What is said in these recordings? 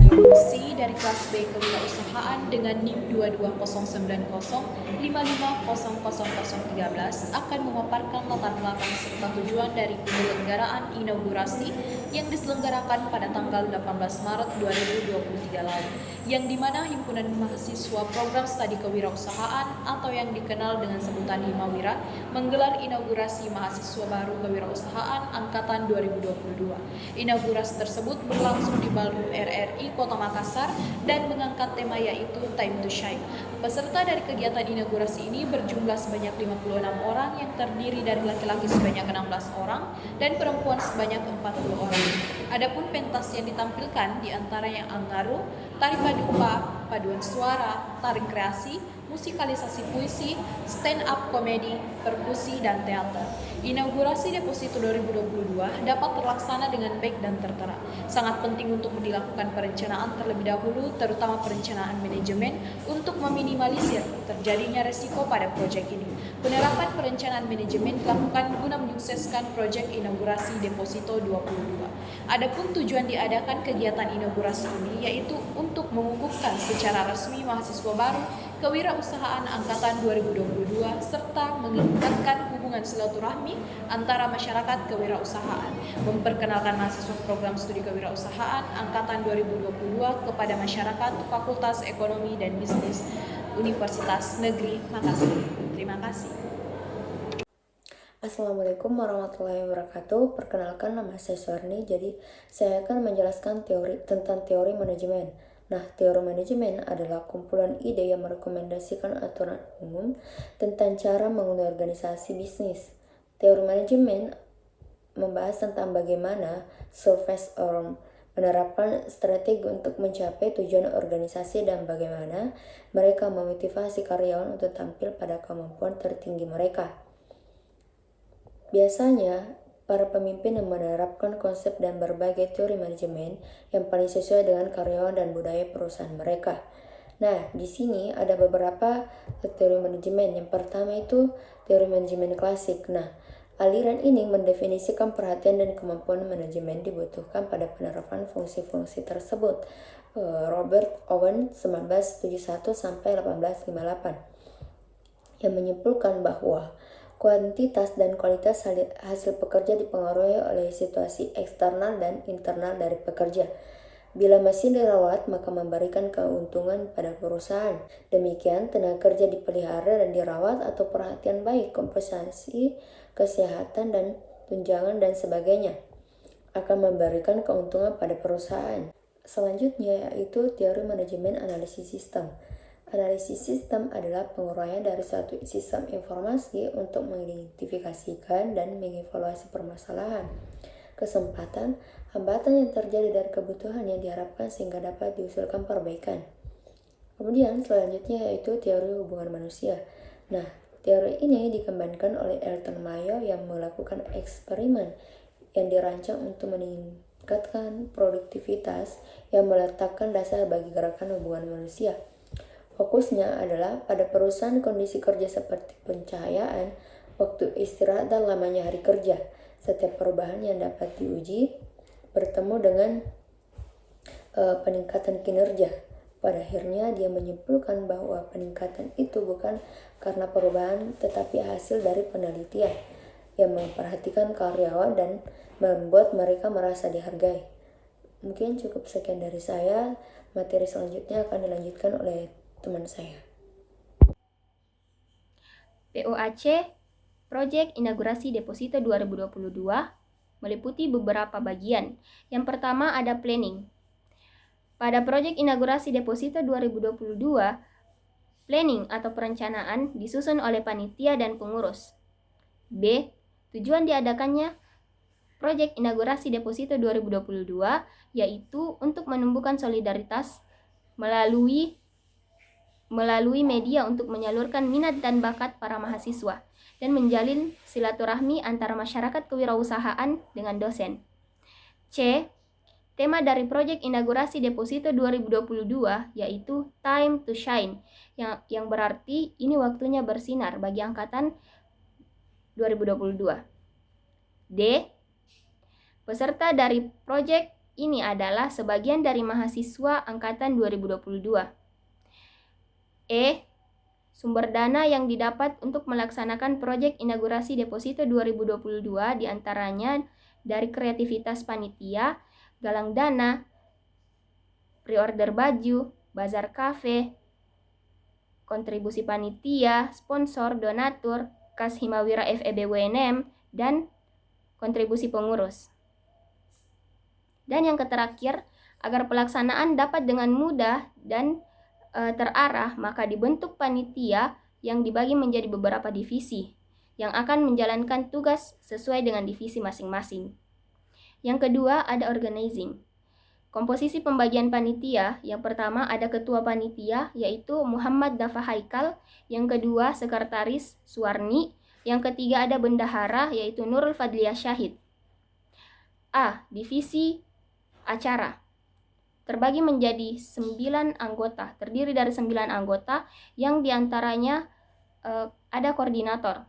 Induksi dari kelas B Kewirausahaan dengan NIM 220905500013 akan memaparkan latar belakang serta tujuan dari penyelenggaraan inaugurasi yang diselenggarakan pada tanggal 18 Maret 2023 lalu, yang dimana Himpunan Mahasiswa Program Studi Kewirausahaan atau yang dikenal dengan sebutan Himawira menggelar inaugurasi mahasiswa baru kewirausahaan angkatan 2022. Inaugurasi tersebut berlangsung di Ballroom RRI Kota Makassar dan mengangkat tema yaitu Time to Shine. Peserta dari kegiatan inaugurasi ini berjumlah sebanyak 56 orang yang terdiri dari laki-laki sebanyak 16 orang dan perempuan sebanyak 40 orang. Adapun pentas yang ditampilkan diantara yang anggaru, tari paduka, paduan suara, tari kreasi, musikalisasi puisi, stand-up komedi, perkusi, dan teater. Inaugurasi Deposito 2022 dapat terlaksana dengan baik dan tertera. Sangat penting untuk dilakukan perencanaan terlebih dahulu, terutama perencanaan manajemen untuk meminimalisir terjadinya resiko pada proyek ini. Penerapan perencanaan manajemen dilakukan guna menyukseskan proyek inaugurasi Deposito 22. Adapun tujuan diadakan kegiatan inaugurasi ini yaitu untuk mengukuhkan secara resmi mahasiswa baru kewirausahaan angkatan 2022 serta meningkatkan hubungan silaturahmi antara masyarakat kewirausahaan, memperkenalkan mahasiswa program studi kewirausahaan angkatan 2022 kepada masyarakat Fakultas Ekonomi dan Bisnis Universitas Negeri Makassar. Terima kasih. Assalamualaikum warahmatullahi wabarakatuh. Perkenalkan, nama saya Suarni. Jadi saya akan menjelaskan tentang teori manajemen. Nah, teori manajemen adalah kumpulan ide yang merekomendasikan aturan umum tentang cara mengelola organisasi bisnis. Teori manajemen membahas tentang bagaimana surface orang menerapkan strategi untuk mencapai tujuan organisasi dan bagaimana mereka memotivasi karyawan untuk tampil pada kemampuan tertinggi mereka. Biasanya, para pemimpin yang menerapkan konsep dan berbagai teori manajemen yang paling sesuai dengan karyawan dan budaya perusahaan mereka. Nah, di sini ada beberapa teori manajemen. Yang pertama itu teori manajemen klasik. Nah, aliran ini mendefinisikan perhatian dan kemampuan manajemen dibutuhkan pada penerapan fungsi-fungsi tersebut. Robert Owen 1971 sampai 1858 yang menyimpulkan bahwa kuantitas dan kualitas hasil pekerja dipengaruhi oleh situasi eksternal dan internal dari pekerja. Bila mesin dirawat, maka memberikan keuntungan pada perusahaan. Demikian, tenaga kerja dipelihara dan dirawat atau perhatian baik, kompensasi, kesehatan, dan tunjangan, dan sebagainya akan memberikan keuntungan pada perusahaan. Selanjutnya yaitu teori manajemen analisis sistem. Analisis sistem adalah penguraian dari suatu sistem informasi untuk mengidentifikasikan dan mengevaluasi permasalahan, kesempatan, hambatan yang terjadi dari kebutuhan yang diharapkan sehingga dapat diusulkan perbaikan. Kemudian selanjutnya yaitu teori hubungan manusia. Nah, teori ini dikembangkan oleh Elton Mayo yang melakukan eksperimen yang dirancang untuk meningkatkan produktivitas yang meletakkan dasar bagi gerakan hubungan manusia. Fokusnya adalah pada perusahaan kondisi kerja seperti pencahayaan, waktu istirahat, dan lamanya hari kerja. Setiap perubahan yang dapat diuji bertemu dengan peningkatan kinerja. Pada akhirnya dia menyimpulkan bahwa peningkatan itu bukan karena perubahan tetapi hasil dari penelitian yang memperhatikan karyawan dan membuat mereka merasa dihargai. Mungkin cukup sekian dari saya. Materi selanjutnya akan dilanjutkan oleh teman saya. POAC Proyek Inaugurasi Deposito 2022 meliputi beberapa bagian. Yang pertama ada planning. Pada proyek inaugurasi Deposito 2022, planning atau perencanaan disusun oleh panitia dan pengurus. B. Tujuan diadakannya proyek inaugurasi Deposito 2022 yaitu untuk menumbuhkan solidaritas melalui media untuk menyalurkan minat dan bakat para mahasiswa dan menjalin silaturahmi antara masyarakat kewirausahaan dengan dosen. C. Tema dari proyek inaugurasi Deposito 2022 yaitu Time to Shine, yang berarti ini waktunya bersinar bagi angkatan 2022. D. Peserta dari proyek ini adalah sebagian dari mahasiswa angkatan 2022. Sumber dana yang didapat untuk melaksanakan proyek inaugurasi Deposito 2022 diantaranya dari kreativitas panitia, galang dana, pre-order baju, bazar kafe, kontribusi panitia, sponsor, donatur, kas Himawira FEB WNM, dan kontribusi pengurus. Dan yang terakhir, agar pelaksanaan dapat dengan mudah dan terarah, maka dibentuk panitia yang dibagi menjadi beberapa divisi yang akan menjalankan tugas sesuai dengan divisi masing-masing. Yang kedua ada organizing. Komposisi pembagian panitia, yang pertama ada ketua panitia yaitu Muhammad Dafa Haikal, yang kedua sekretaris Suwarni, yang ketiga ada bendahara yaitu Nurul Fadliyah Syahid. Divisi acara. Terbagi menjadi 9 anggota, terdiri dari 9 anggota yang diantaranya ada koordinator,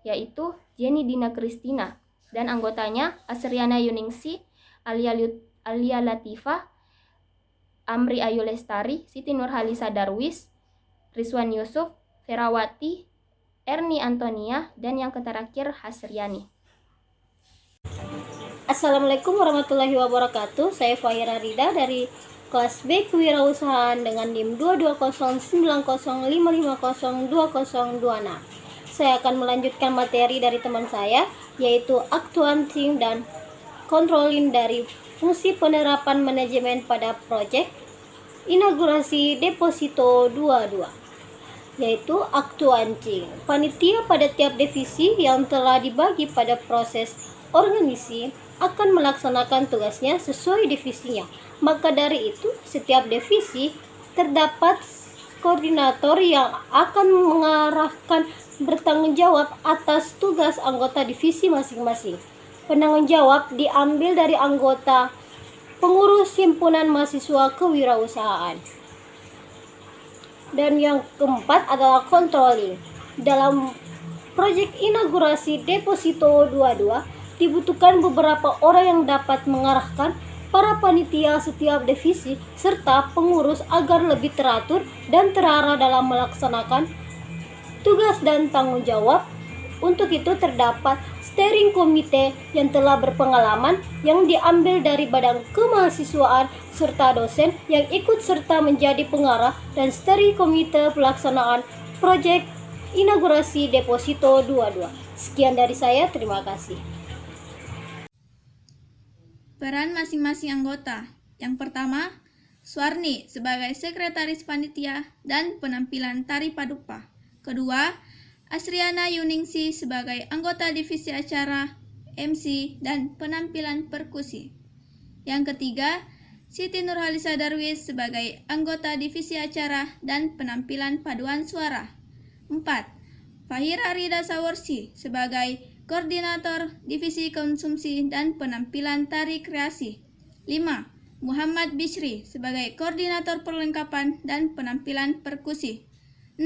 yaitu Jenny Dina Kristina, dan anggotanya Asriana Yuningsi, Alia Latifah, Amri Ayu Lestari, Siti Nurhalisa Darwis, Rizwan Yusuf, Ferawati, Erni Antonia, dan yang terakhir Hasriani. Assalamualaikum warahmatullahi wabarakatuh. Saya Fahira Rida dari kelas B Kewirausahaan dengan NIM 2209055020206. Saya akan melanjutkan materi dari teman saya, yaitu accounting dan controlling dari fungsi penerapan manajemen pada proyek inaugurasi Deposito 22, yaitu accounting. Panitia pada tiap divisi yang telah dibagi pada proses organisasi akan melaksanakan tugasnya sesuai divisinya. Maka dari itu, setiap divisi terdapat koordinator yang akan mengarahkan bertanggung jawab atas tugas anggota divisi masing-masing. Penanggung jawab diambil dari anggota pengurus himpunan mahasiswa kewirausahaan. Dan yang keempat adalah controlling. Dalam proyek inaugurasi Deposito 22 dibutuhkan beberapa orang yang dapat mengarahkan para panitia setiap divisi serta pengurus agar lebih teratur dan terarah dalam melaksanakan tugas dan tanggung jawab. Untuk itu terdapat steering komite yang telah berpengalaman yang diambil dari badan kemahasiswaan serta dosen yang ikut serta menjadi pengarah dan steering komite pelaksanaan proyek inaugurasi Deposito 22. Sekian dari saya, terima kasih. Peran masing-masing anggota. Yang pertama, Suwarni sebagai sekretaris panitia dan penampilan tari padupa. Kedua, Asriana Yuningsi sebagai anggota divisi acara, MC, dan penampilan perkusi. Yang ketiga, Siti Nurhalisa Darwis sebagai anggota divisi acara dan penampilan paduan suara. 4. Fahira Rida Sawarsi sebagai koordinator divisi konsumsi dan penampilan tari kreasi. 5. Muhammad Bishri sebagai koordinator perlengkapan dan penampilan perkusi. 6.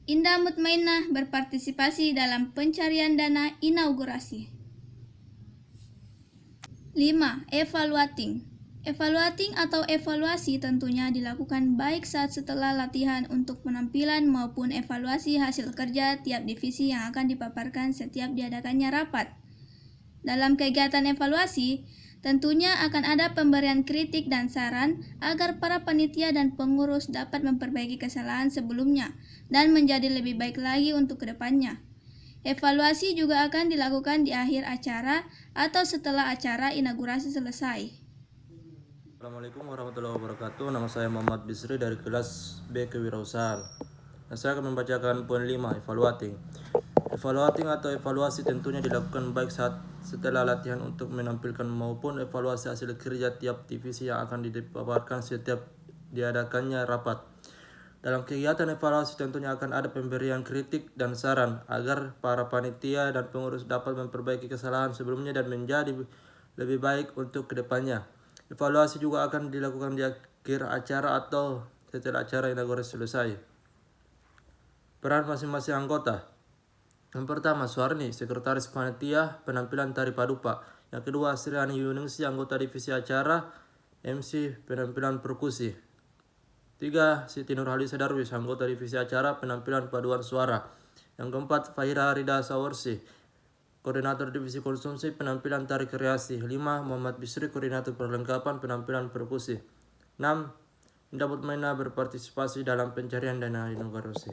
Indah Mutmainah berpartisipasi dalam pencarian dana inaugurasi. 5. Evaluating. Evaluating atau evaluasi tentunya dilakukan baik saat setelah latihan untuk penampilan maupun evaluasi hasil kerja tiap divisi yang akan dipaparkan setiap diadakannya rapat. Dalam kegiatan evaluasi, tentunya akan ada pemberian kritik dan saran agar para panitia dan pengurus dapat memperbaiki kesalahan sebelumnya dan menjadi lebih baik lagi untuk kedepannya. Evaluasi juga akan dilakukan di akhir acara atau setelah acara inaugurasi selesai. Assalamualaikum warahmatullahi wabarakatuh. Nama saya Muhammad Bisri dari kelas B Kewirausahaan. Dan saya akan membacakan poin 5, evaluating. Evaluating atau evaluasi tentunya dilakukan baik saat setelah latihan untuk menampilkan maupun evaluasi hasil kerja tiap divisi yang akan dipaparkan setiap diadakannya rapat. Dalam kegiatan evaluasi tentunya akan ada pemberian kritik dan saran agar para panitia dan pengurus dapat memperbaiki kesalahan sebelumnya dan menjadi lebih baik untuk kedepannya. Evaluasi juga akan dilakukan di akhir acara atau setelah acara inaugurasi selesai. Peran masing-masing anggota. Yang pertama, Suwarni, sekretaris panitia penampilan tari padupa. Yang kedua, Asriani Yuningsi, anggota divisi acara, MC penampilan perkusi. 3. Siti Nurhalisa Darwis, anggota divisi acara, penampilan paduan suara. Yang keempat, Fahira Rida Sawarsi, koordinator divisi konsumsi, penampilan tari kreasi. 5. Muhammad Bisri, koordinator perlengkapan, penampilan perkusi. 6. Indah Mutmainah berpartisipasi dalam pencarian dana inovasi.